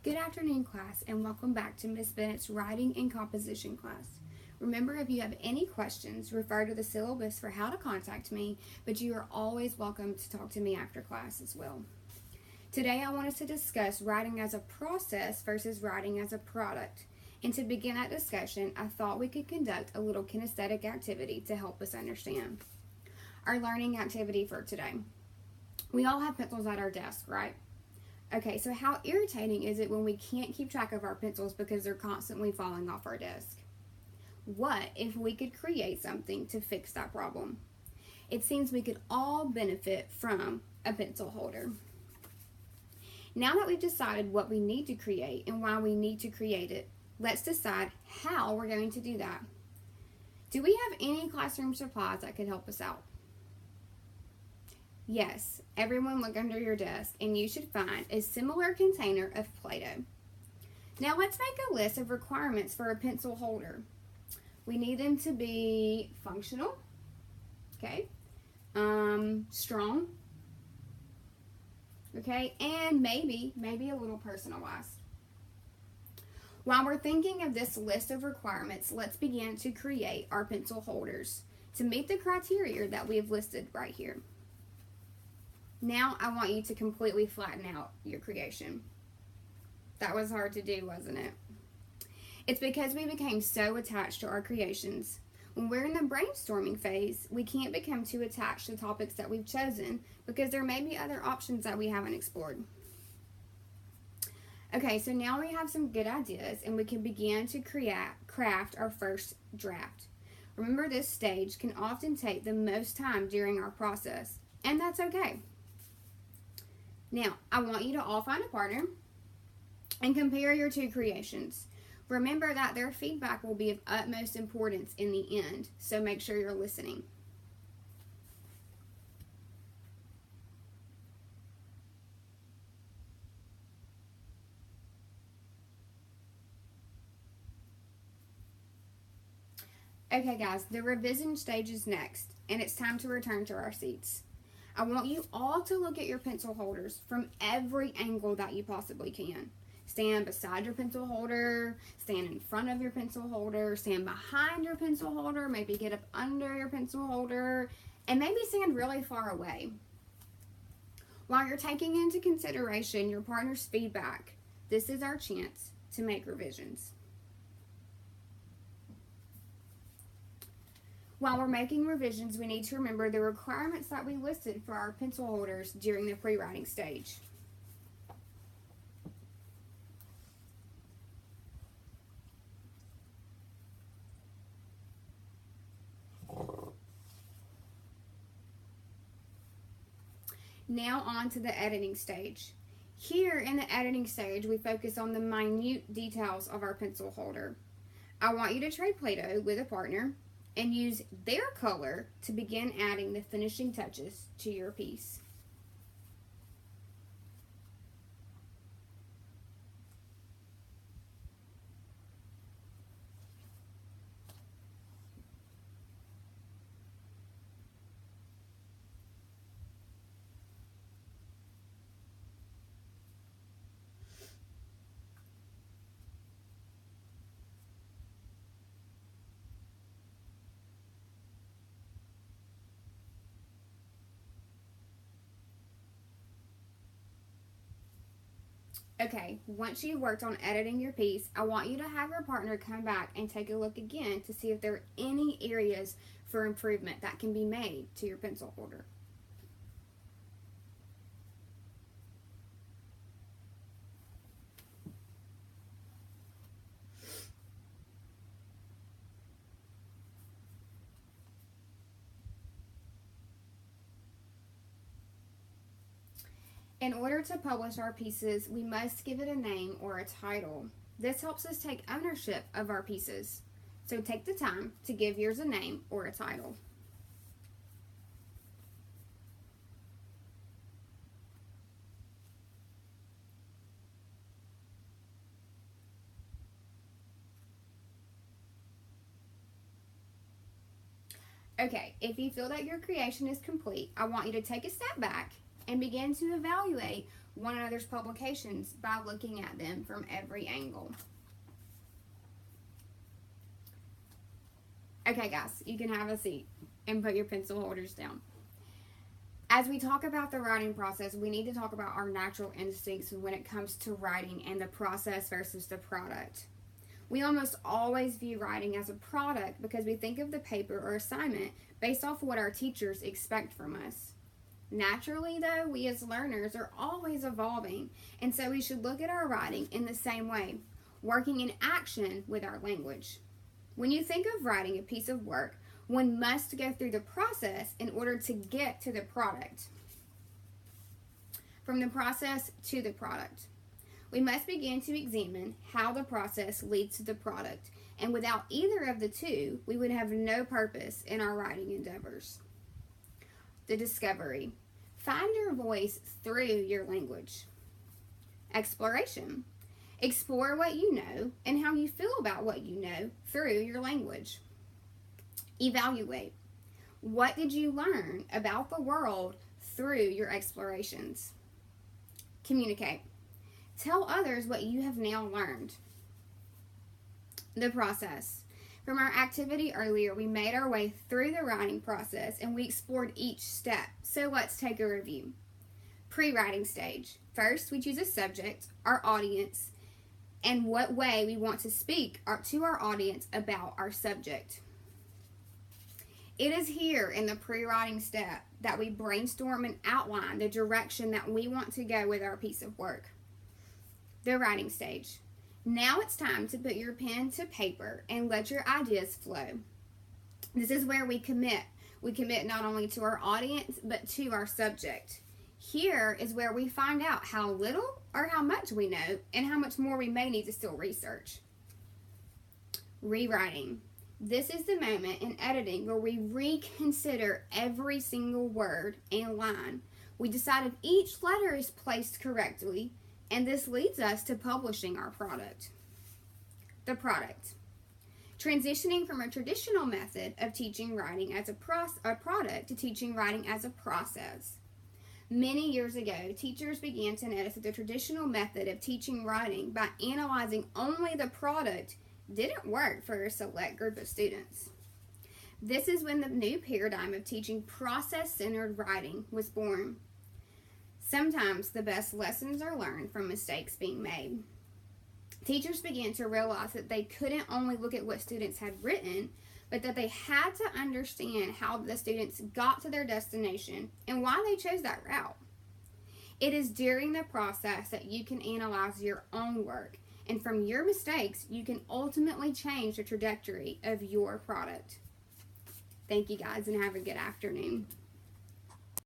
Good afternoon, class, and welcome back to Miss Bennett's Writing and Composition class. Remember, if you have any questions, refer to the syllabus for how to contact me, but you are always welcome to talk to me after class as well. Today, I want us to discuss writing as a process versus writing as a product. And to begin that discussion, I thought we could conduct a little kinesthetic activity to help us understand. Our learning activity for today. We all have pencils at our desk, right? Okay, so how irritating is it when we can't keep track of our pencils because they're constantly falling off our desk? What if we could create something to fix that problem? It seems we could all benefit from a pencil holder. Now that we've decided what we need to create and why we need to create it, let's decide how we're going to do that. Do we have any classroom supplies that could help us out? Yes, everyone look under your desk and you should find a similar container of Play-Doh. Now let's make a list of requirements for a pencil holder. We need them to be functional, okay, strong, okay, and maybe a little personalized. While we're thinking of this list of requirements, let's begin to create our pencil holders to meet the criteria that we have listed right here. Now I want you to completely flatten out your creation. That was hard to do, wasn't it? It's because we became so attached to our creations. When we're in the brainstorming phase, we can't become too attached to topics that we've chosen because there may be other options that we haven't explored. Okay, so now we have some good ideas and we can begin to craft our first draft. Remember, this stage can often take the most time during our process, and that's okay. Now, I want you to all find a partner and compare your two creations. Remember that their feedback will be of utmost importance in the end, so make sure you're listening. Okay, guys, the revision stage is next, and it's time to return to our seats. I want you all to look at your pencil holders from every angle that you possibly can. Stand beside your pencil holder, stand in front of your pencil holder, stand behind your pencil holder, maybe get up under your pencil holder, and maybe stand really far away. While you're taking into consideration your partner's feedback, this is our chance to make revisions. While we're making revisions, we need to remember the requirements that we listed for our pencil holders during the pre-writing stage. Now on to the editing stage. Here in the editing stage, we focus on the minute details of our pencil holder. I want you to trade Play-Doh with a partner and use their color to begin adding the finishing touches to your piece. Okay, once you've worked on editing your piece, I want you to have your partner come back and take a look again to see if there are any areas for improvement that can be made to your pencil holder. In order to publish our pieces, we must give it a name or a title. This helps us take ownership of our pieces. So take the time to give yours a name or a title. Okay, if you feel that your creation is complete, I want you to take a step back and begin to evaluate one another's publications by looking at them from every angle. Okay, guys, you can have a seat and put your pencil holders down. As we talk about the writing process, we need to talk about our natural instincts when it comes to writing and the process versus the product. We almost always view writing as a product because we think of the paper or assignment based off what our teachers expect from us. Naturally, though, we as learners are always evolving, and so we should look at our writing in the same way, working in action with our language. When you think of writing a piece of work, one must go through the process in order to get to the product. From the process to the product. We must begin to examine how the process leads to the product, and without either of the two, we would have no purpose in our writing endeavors. The discovery. Find your voice through your language. Exploration. Explore what you know and how you feel about what you know through your language. Evaluate. What did you learn about the world through your explorations? Communicate. Tell others what you have now learned. The process. From our activity earlier, we made our way through the writing process and we explored each step. So let's take a review. Pre-writing stage. First, we choose a subject, our audience, and what way we want to speak to our audience about our subject. It is here in the pre-writing step that we brainstorm and outline the direction that we want to go with our piece of work. The writing stage. Now it's time to put your pen to paper and let your ideas flow. This is where we commit. We commit not only to our audience, but to our subject. Here is where we find out how little or how much we know and how much more we may need to still research. Rewriting. This is the moment in editing where we reconsider every single word and line. We decide if each letter is placed correctly, and this leads us to publishing our product. The product. Transitioning from a traditional method of teaching writing as a product to teaching writing as a process. Many years ago, teachers began to notice that the traditional method of teaching writing by analyzing only the product didn't work for a select group of students. This is when the new paradigm of teaching process-centered writing was born. Sometimes the best lessons are learned from mistakes being made. Teachers began to realize that they couldn't only look at what students had written, but that they had to understand how the students got to their destination and why they chose that route. It is during the process that you can analyze your own work, and from your mistakes, you can ultimately change the trajectory of your product. Thank you guys, and have a good afternoon.